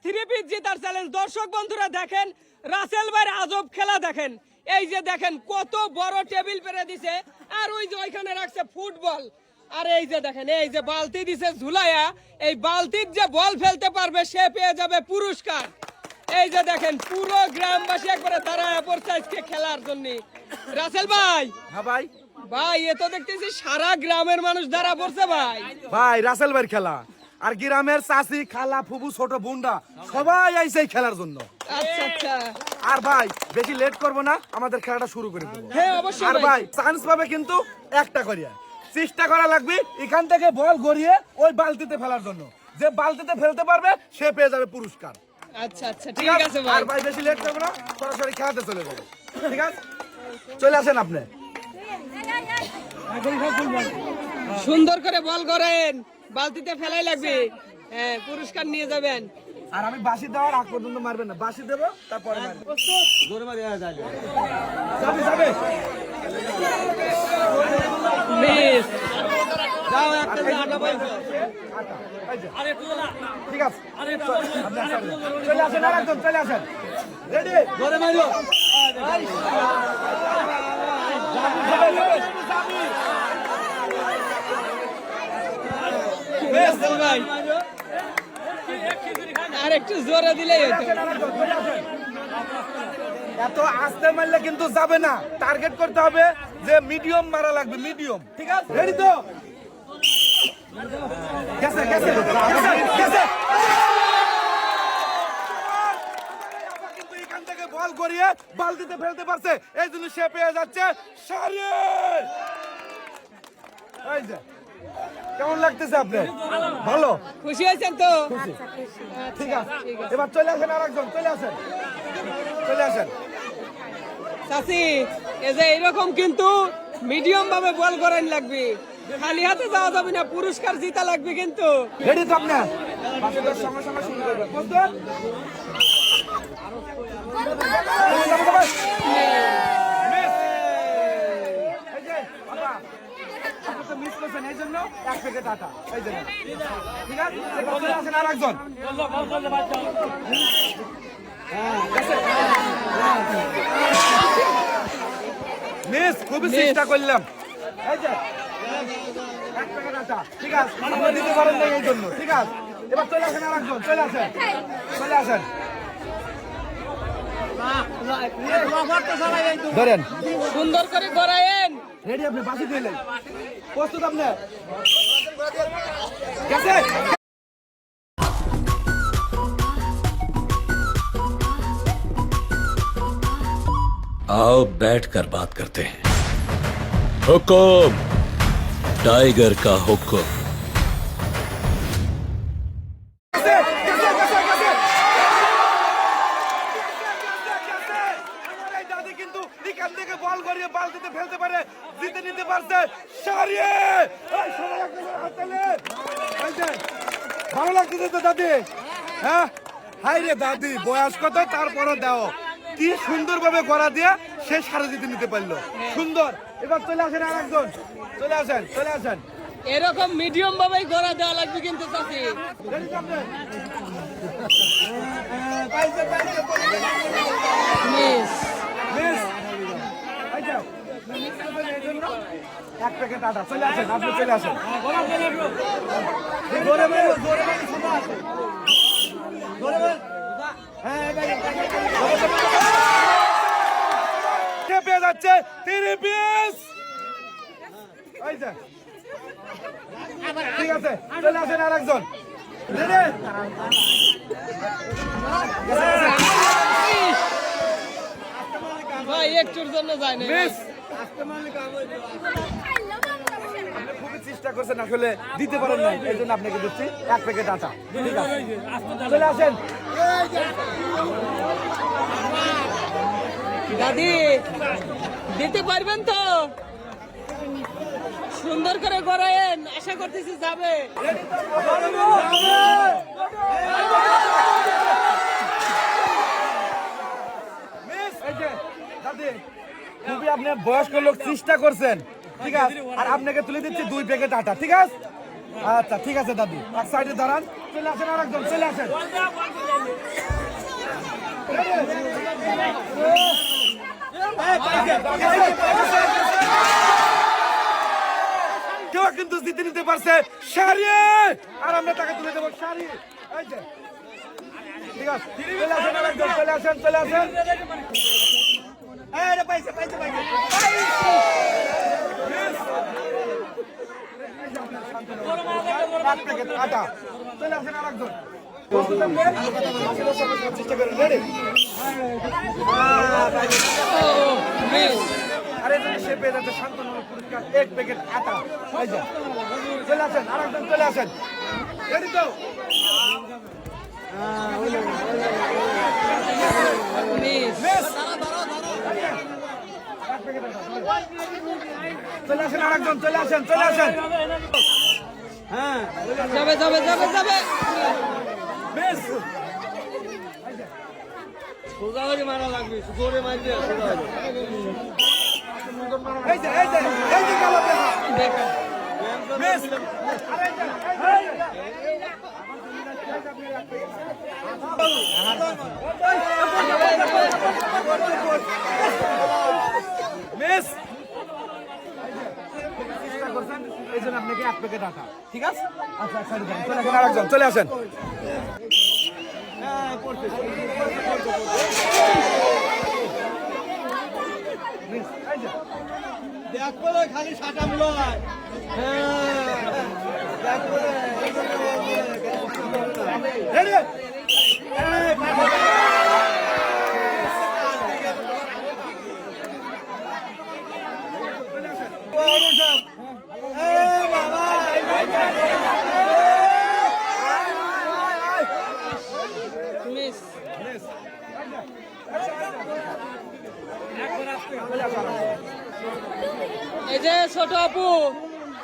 3 piece জেতার challenge. দর্শক বন্ধুরা দেখেন রাসেল ভাইয়ের আজব খেলা দেখেন। এই যে দেখেন কত বড় টেবিল পেরে দিছে, আর ওই যে ওইখানে রাখছে ফুটবল। আর এই যে দেখেন এই যে বালতি দিছে ঝুলাইয়া, এই বালতির যে বল ফেলতে পারবে সে পেয়ে যাবে পুরস্কার। এই যে দেখেন পুরো গ্রামবাসী একবারে দাঁড়ায় পড়ছে আজকে খেলার জন্য। রাসেল ভাই, হ্যাঁ ভাই, ভাই এ তো দেখতেছি সারা গ্রামের মানুষ দাঁড়া পড়ছে ভাই। ভাই রাসেল ভাইয়ের খেলা, আর গ্রামের চাচি খালা ফুবু ছোট বুন্ডা সবাই আইছে এই খেলার জন্য। আচ্ছা আচ্ছা, আর ভাই বেশি লেট করব না, আমাদের খেলাটা শুরু করে দেবো। হ্যাঁ অবশ্যই আর ভাই চান্স পাবে কিন্তু একটা করিয়া, চেষ্টা করা লাগবে এখান থেকে বল গড়িয়ে ওই বালতিতে ফেলার জন্য। যে বালতিতে ফেলতে পারবে সে পেয়ে যাবে পুরস্কার। আচ্ছা আচ্ছা ঠিক আছে ভাই। আর ভাই বেশি লেট করব না, সরাসরি খেলাতে চলে যাবো। ঠিক আছে, চলে আসেন আপনি। সুন্দর করে বল করেন, বালতিতে ফেলাই লাগবে, হ্যাঁ পুরস্কার নিয়ে যাবেন। আর আমি বাঁশি দেওয়ার আগ পর্যন্ত মারবেন না, বাঁশি দেবো তারপরে মারবেন। যাবে যাবে মিস ঠিক আছে, চলে আসেন আর একজন, চলে আসেন। রেডি, ধরে মারো। ভাই আর একটু জোরে দিলেই হতো। এত আস্তে মারলে কিন্তু যাবে না, টার্গেট করতে হবে যে মিডিয়াম মারা লাগবে, মিডিয়াম। ঠিক আছে, রেডি তো? গেছে গেছে গেছে গেছে। কিন্তু এখান থেকে বল গড়িয়ে বালতিতে ফেলতে পারছে, এই জন্য সে পেয়ে যাচ্ছে সারি। এই যে কেমন লাগতেছে আপনার? ভালো, খুশি হয়েছেন তো? ঠিক আছে। এবার চলে আসেন আর একজন, চলে আসেন, চলে আসেন। চাচি এই যে এইরকম কিন্তু মিডিয়াম ভাবে বল করেন লাগবে, খালি হাতে যাওয়া যাবে না, পুরস্কার জিতা লাগবে কিন্তু। রেডি তো আপনার? পাশে দশ সঙ্গে সঙ্গে শুরু করবেন। প্রস্তুত? এই যে, বাবা, আপনি তো miss করছেন, এই জন্য এক প্যাকেট আটা। এই যে নেন। ঠিক আছে? এবার চলে আসেন আর একজন। মিস, খুবই চেষ্টা করলাম। এই যে এক প্যাকেট আটা। ঠিক আছে, আপনি দিতে পারেন না এই জন্য। ঠিক আছে, এবার চলে আসেন আর একজন, চলে আসেন, চলে আসেন। ধরেন, সুন্দর করে গড়ায়েন। রেডি আপনি? বাসি দিলেন, প্রস্তুত আপনি? গেছে। आओ बैठकर बात करते हैं। हुक्म, टाइगर का हुक्म। দাদি কিন্তু এখান থেকে বল গড়িয়ে বালতিতে ফেলতে পারে, জিতে নিতে পারছে সারিয়ে। এই সবাই একসাথে হাত তালেন। এই যে, ভালো লাগতেছে তো দাদি? হ্যাঁ, হাই রে দাদি, বয়স কত তারপরও দাও, কি সুন্দর ভাবে গড়া দিয়ে সে সারা জিতে নিতে পারলো। সুন্দর। এবার চলে আসেন আর একজন, চলে আসেন, চলে আসেন। এরকম মিডিয়াম ভাবে গড়া দেওয়া লাগবে কিন্তু চাচি। রেডি তো আপনি? মিস মিস, এই যে, এই জন্য এক প্যাকেট আটা। চলে আসেন, আপনি চলে আসেন। জোরে মারো, জোরে মারো, শোনা আছে। জোরে মার। হ্যাঁ, কে পেয়ে যাচ্ছে 3 পিস? এই যে, ঠিক আছে, চলে আসেন আর একজন। রেডি? ভাই একটুর জন্য যায় না। মিস, আপনি খুবই চেষ্টা করছেন, আসলে দিতে পারেন না, এই জন্য আপনাকে দিচ্ছি এক প্যাকেট আটা। ঠিক আছে, চলে আসেন। দাদি দিতে পারবেন তো? সুন্দর করে গড়ায়েন, আশা করতেছি যাবে। মিস, এই যে, দাদি খুবই আপনি বয়স্ক লোক, চেষ্টা করছেন। ঠিক আছে, আর আপনাকে তুলে দিচ্ছি 2 প্যাকেট আটা। ঠিক আছে, আচ্ছা ঠিক আছে দাদি, এক সাইডে দাঁড়ান। চলে আসেন আর একজন, চলে আসেন। কেউ কিন্তু জিতে নিতে পারছে শাড়ি, আর আমরা তাকে তুলে দেবো শাড়ি। এই যে, ঠিক আছে, চলে আসেন আরেকজন, চলে আসেন, চলে আসেন। পাঁচ প্যাকেট আটা, চলে আসেন আরেকজন। চেষ্টা করেন, ready? আরে যদি সে পেয়ে যাচ্ছে শান্তনু পুরস্কার 1 প্যাকেট আটা। এই যে, চলে আসেন আরেকজন, চলে আসেন। রেডি তো? চলে আসেন আরেকজন, চলে আসেন, চলে আসেন। হ্যাঁ, যাবে যাবে যাবে যাবে বেশ। এই যে, এই যে, এই যে গেল দেখা। দেখেন বেশ। মিস চেষ্টা করছেন, এই জন্য আপনাকে 1 প্যাকেট আটা, ঠিক আছে? আচ্ছা আচ্ছা, চলে আসেন আরেকজন, চলে আসেন। খালি সাটাম লয় রেডি? মিস এই যে ছোট আপু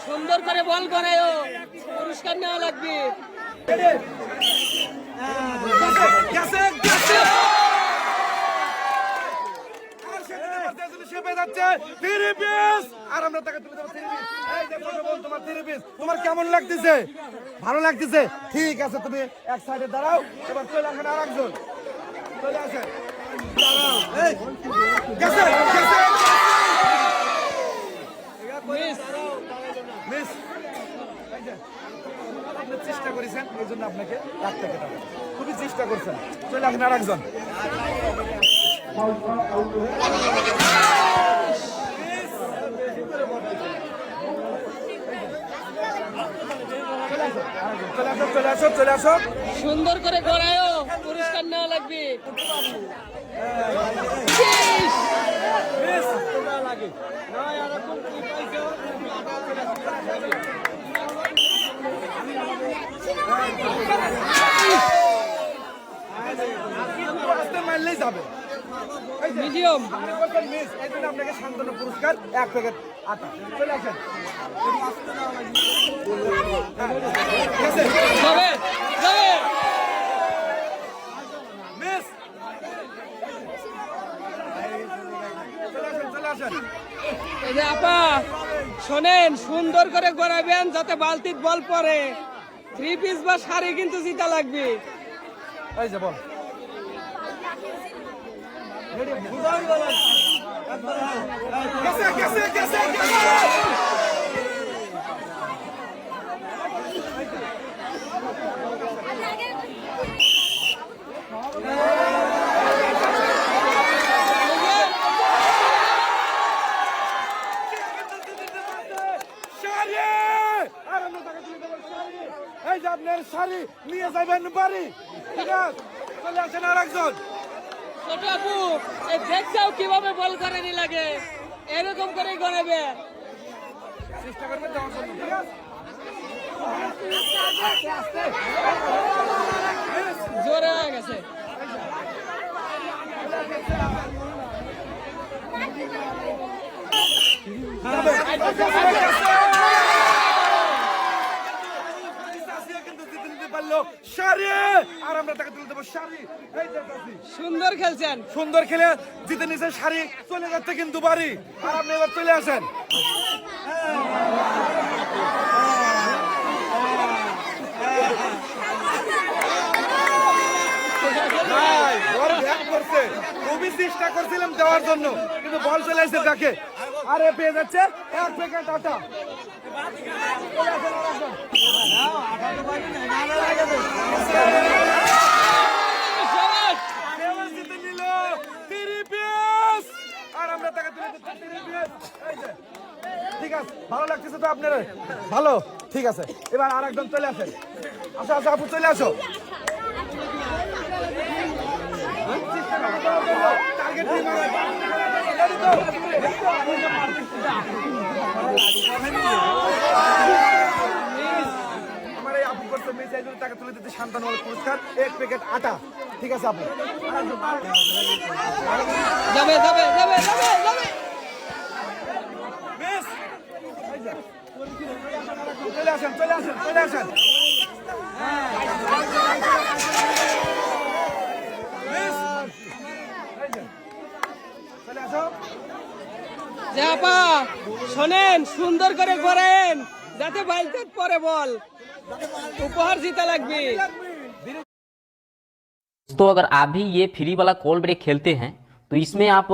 সুন্দর করে বল করায়ও, পুরস্কার নেওয়া লাগবে। গেছে, গেছে। আর সে দিতে পারছে, এই জন্য সে পেয়ে যাচ্ছে 3 পিস। আর আমরা তাকে তুলে দেবো 3 পিস। এই যে ছোট বোন, তোমার 3 পিস। তোমার কেমন লাগতেছে? ভালো লাগতেছে? ঠিক আছে, তুমি এক সাইডে দাঁড়াও। এবার চলে আসেন আরেকজন, চলে আসেন। দাঁড়াও। এই, গেছে, গেছে। মিস মিস, এই যে, আপনি চেষ্টা করেছেন, এই জন্য আপনাকে 1 প্যাকেট আটা। খুবই চেষ্টা করছেন, চলে আসেন আরেকজন। চলে আসো, চলে আসো, চলে আসো। সুন্দর করে গড়ায়ও, পুরস্কার নেওয়া লাগবে। মিস, আস্তে মারলেই যাবে। এই যে, মিডিয়াম আপনি বলছেন মিস, এই জন্য আপনাকে শান্তনু পুরস্কার 1 প্যাকেট আটা। চলে আসেন। গেছে। যাবে যাবে মিস, চলে আসেন, চলে আসেন। এই যে আপা শোনেন, সুন্দর করে গড়াবেন যাতে বালতির বল পড়ে। 3 পিস বা শাড়ি কিন্তু জিতা লাগবে। এই যে বল। গেছে, গেছে, গেছে, গেছে। শাড়ি! আর আমরা তাকে তুলে দেবো শাড়ি। এই যে আপনার শাড়ি নিয়ে যাবেন বাড়ি, ঠিক আছে? চলে আসেন আরেকজন। ছোট আপু এই দেখছাও কিভাবে বল করে নি লাগে, এরকম করেই গড়াবে। চেষ্টা করবেন যাওয়ার জন্য, ঠিক আছে? জোরে হয়ে গেছে। কিন্তু জিতে নিতে পারলো শাড়ি, আর আমরা তাকে তুলে দেবো শাড়ি। এই যে চাচি, সুন্দর খেলছেন। সুন্দর খেলে জিতে নিছে শাড়ি, চলে যাচ্ছে কিন্তু বাড়ি। আর আপনি এবার চলে আসেন। ভাই বল ব্যাক করছে, খুবই চেষ্টা করছিলাম দেওয়ার জন্য, কিন্তু বল চলে আসছে দেখে, আরে পেয়ে যাচ্ছে 1 প্যাকেট আটা। দেওয়াল জিতে নিল 3 পিস, আর আমরা তাকে তুলে দিচ্ছি 3 পিস। এই যে ঠিক আছে, ভালো লাগতেছে তো আপনার? ভালো, ঠিক আছে। এবার আর একদম চলে আসেন, আসো আসো আপু চলে আসো। টার্গেট আমার এই আপু করতে মিস এই জন্য টাকা তুলে দিতে শান্তনু পুরস্কার 1 প্যাকেট আটা। ঠিক আছে আপু, যাবে যাবে যাবে যাবে যাবে মিস চলে আসেন চলে আসেন চলে আসেন। মিস চলে আসো। যে আপা শোনেন, সুন্দর করে করেন যাতে বাইলতে পরে বল উপহার জিতা লাগবে। तो अगर आप भी ये फ्री वाला कॉल ब्रेक खेलते हैं तो इसमें आप